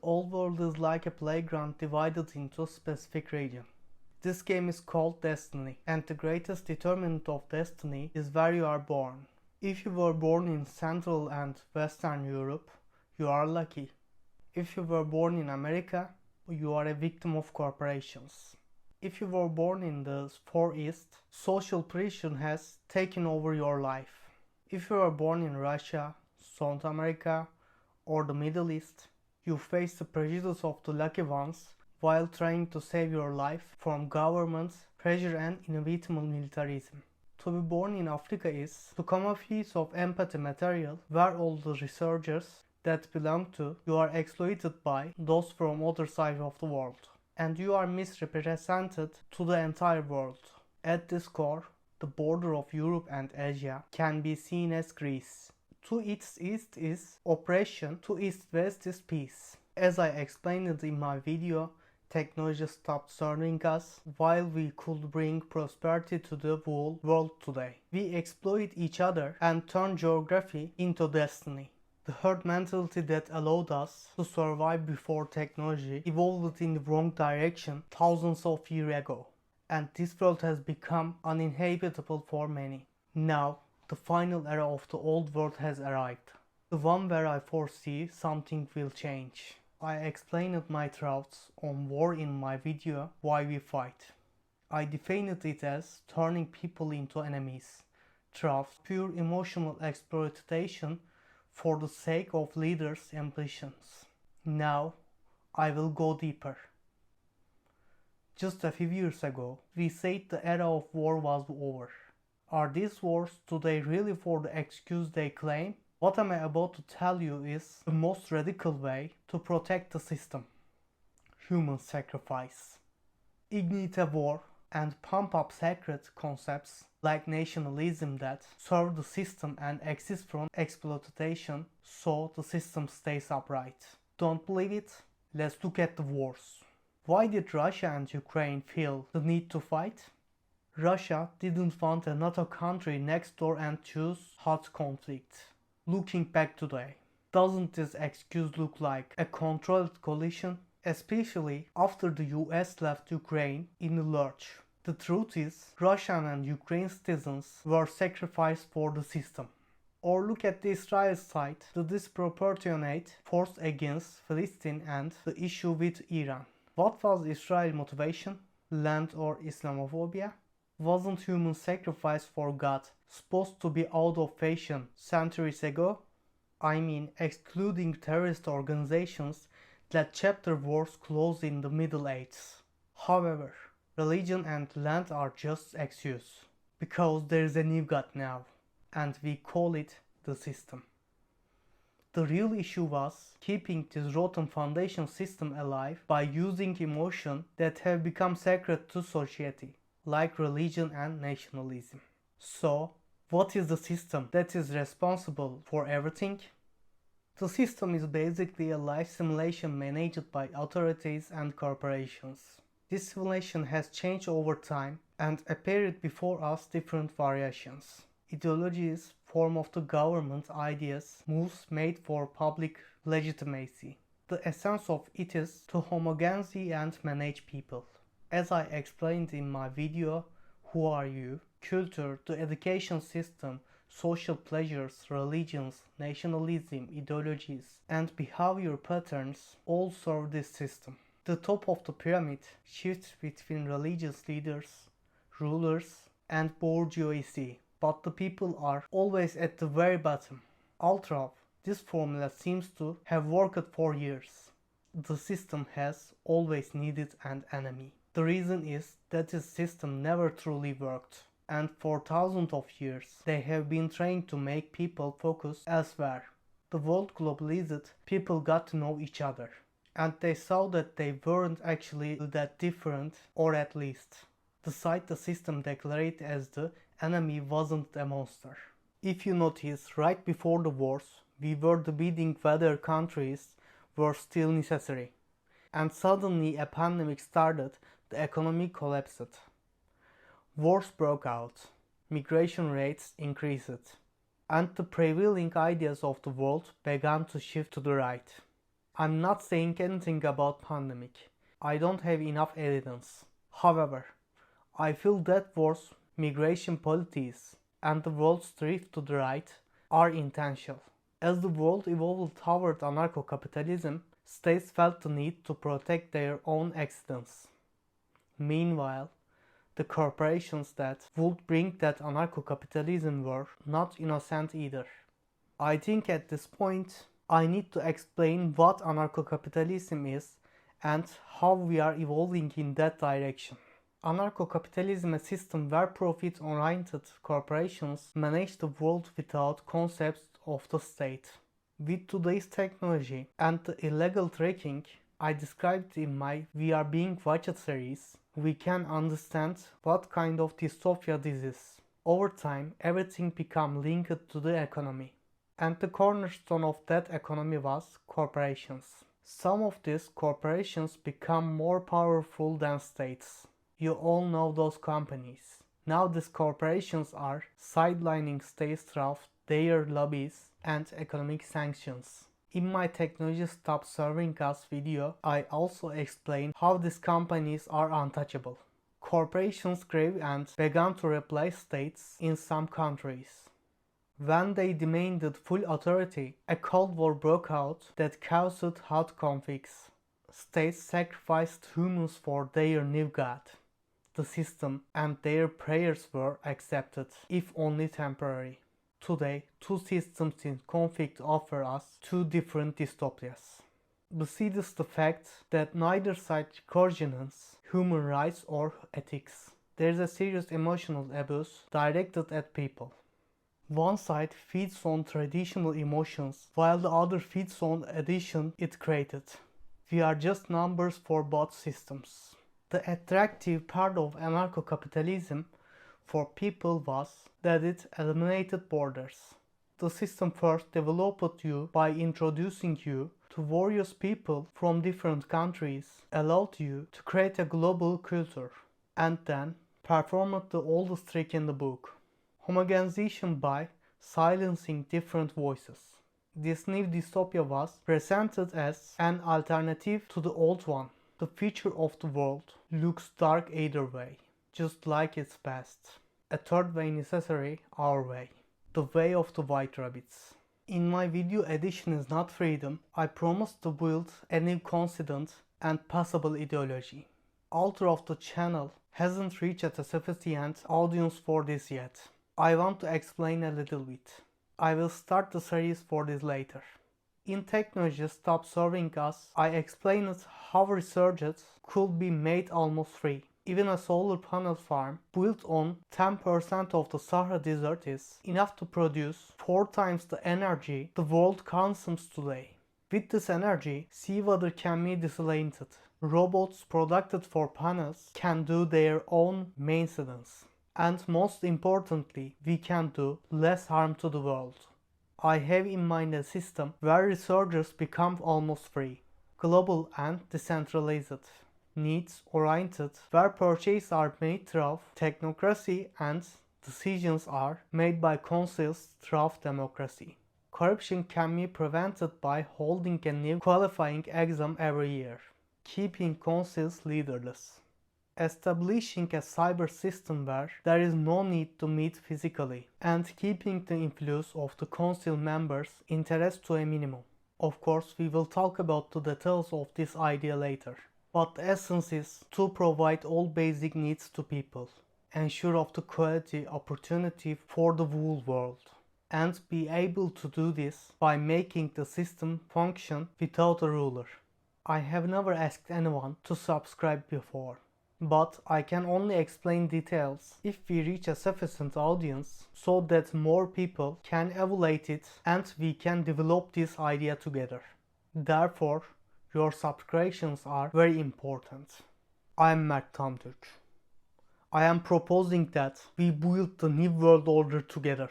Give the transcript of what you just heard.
old world is like a playground divided into a specific region. This game is called Destiny, and the greatest determinant of destiny is where you are born. If you were born in Central and Western Europe, you are lucky. If you were born in America, you are a victim of corporations. If you were born in the Far East, social pressure has taken over your life. If you were born in Russia, South America, or the Middle East, you face the prejudice of the lucky ones while trying to save your life from government pressure and inevitable militarism. To be born in Africa is to come a piece of empathy material where all the researchers that belong to you are exploited by those from other side of the world, and you are misrepresented to the entire world. At this core, the border of Europe and Asia can be seen as Greece. To its east is oppression, to its west is peace. As I explained in my video, technology stopped serving us while we could bring prosperity to the whole world today. We exploit each other and turn geography into destiny. The herd mentality that allowed us to survive before technology evolved in the wrong direction thousands of years ago, and this world has become uninhabitable for many. Now, the final era of the old world has arrived, the one where I foresee something will change. I explained my thoughts on war in my video Why We Fight. I defined it as turning people into enemies, through pure emotional exploitation for the sake of leaders' ambitions. Now, I will go deeper. Just a few years ago, we said the era of war was over. Are these wars today really for the excuse they claim? What I'm about to tell you is the most radical way to protect the system. Human sacrifice. Ignite a war and pump up sacred concepts like nationalism that serve the system and exist from exploitation so the system stays upright. Don't believe it? Let's look at the wars. Why did Russia and Ukraine feel the need to fight? Russia didn't want another country next door and choose hot conflict. Looking back today, doesn't this excuse look like a controlled coalition? Especially after the US left Ukraine in the lurch. The truth is, Russian and Ukrainian citizens were sacrificed for the system. Or look at the Israel side, the disproportionate force against Palestine and the issue with Iran. What was Israel's motivation? Land or Islamophobia? Wasn't human sacrifice for God supposed to be out of fashion centuries ago? I mean, excluding terrorist organizations that chapter wars closed in the Middle Ages. However, religion and land are just excuse, because there is a new God now, and we call it the system. The real issue was keeping this rotten foundation system alive by using emotion that have become sacred to society, like religion and nationalism. So, what is the system that is responsible for everything? The system is basically a life simulation managed by authorities and corporations. This simulation has changed over time and appeared before us different variations. Ideologies, form of the government, ideas, moves made for public legitimacy. The essence of it is to homogenize and manage people. As I explained in my video, Who Are You? Culture, the education system, social pleasures, religions, nationalism, ideologies, and behavior patterns all serve this system. The top of the pyramid shifts between religious leaders, rulers, and bourgeoisie, but the people are always at the very bottom. Although this formula seems to have worked for years, the system has always needed an enemy. The reason is that this system never truly worked, and for thousands of years they have been trying to make people focus elsewhere. The world globalized, people got to know each other, and they saw that they weren't actually that different, or at least the side the system declared as the enemy wasn't a monster. If you notice, right before the wars, we were debating whether countries were still necessary. And suddenly a pandemic started, the economy collapsed. Wars broke out, migration rates increased, and the prevailing ideas of the world began to shift to the right. I'm not saying anything about pandemic. I don't have enough evidence. However, I feel that wars, migration policies, and the world's drift to the right are intentional. As the world evolved toward anarcho-capitalism, states felt the need to protect their own existence. Meanwhile, the corporations that would bring that anarcho-capitalism were not innocent either. I think at this point, I need to explain what anarcho-capitalism is and how we are evolving in that direction. Anarcho-capitalism is a system where profit-oriented corporations manage the world without concepts of the state. With today's technology and the illegal tracking I described in my We Are Being Watched series, we can understand what kind of dystopia this is. Over time, everything became linked to the economy. And the cornerstone of that economy was corporations. Some of these corporations become more powerful than states. You all know those companies. Now these corporations are sidelining states through their lobbies and economic sanctions. In my Technology Stop Serving Us video, I also explain how these companies are untouchable. Corporations grew and began to replace states in some countries. When they demanded full authority, a Cold War broke out that caused hot conflicts. States sacrificed humans for their new god, the system, and their prayers were accepted, if only temporary. Today, two systems in conflict offer us two different dystopias. Besides the fact that neither side regards human rights or ethics, there is a serious emotional abuse directed at people. One side feeds on traditional emotions, while the other feeds on addiction it created. We are just numbers for both systems. The attractive part of anarcho-capitalism for people was that it eliminated borders. The system first developed you by introducing you to various people from different countries, allowed you to create a global culture, and then performed the oldest trick in the book: homogenization by silencing different voices. This new dystopia was presented as an alternative to the old one. The future of the world looks dark either way, just like its past. A third way necessary, our way. The way of the white rabbits. In my video Edition is Not Freedom, I promised to build a new concept and possible ideology. Author of the channel hasn't reached a sufficient audience for this yet. I want to explain a little bit. I will start the series for this later. In Technology Stop Serving Us, I explained how research could be made almost free. Even a solar panel farm built on 10% of the Sahara Desert is enough to produce 4 times the energy the world consumes today. With this energy, seawater can be desalinated. Robots produced for panels can do their own maintenance. And most importantly, we can do less harm to the world. I have in mind a system where researchers become almost free, global and decentralized, needs-oriented, where purchases are made through technocracy and decisions are made by councils through democracy. Corruption can be prevented by holding a new qualifying exam every year, keeping councils leaderless. Establishing a cyber system where there is no need to meet physically, and keeping the influence of the council members' interest to a minimum. Of course, we will talk about the details of this idea later. But the essence is to provide all basic needs to people, ensure of the quality opportunity for the whole world, and be able to do this by making the system function without a ruler. I have never asked anyone to subscribe before, but I can only explain details if we reach a sufficient audience so that more people can evaluate it and we can develop this idea together. Therefore, your subscriptions are very important. I am Mert Tamtürk. I am proposing that we build the new world order together.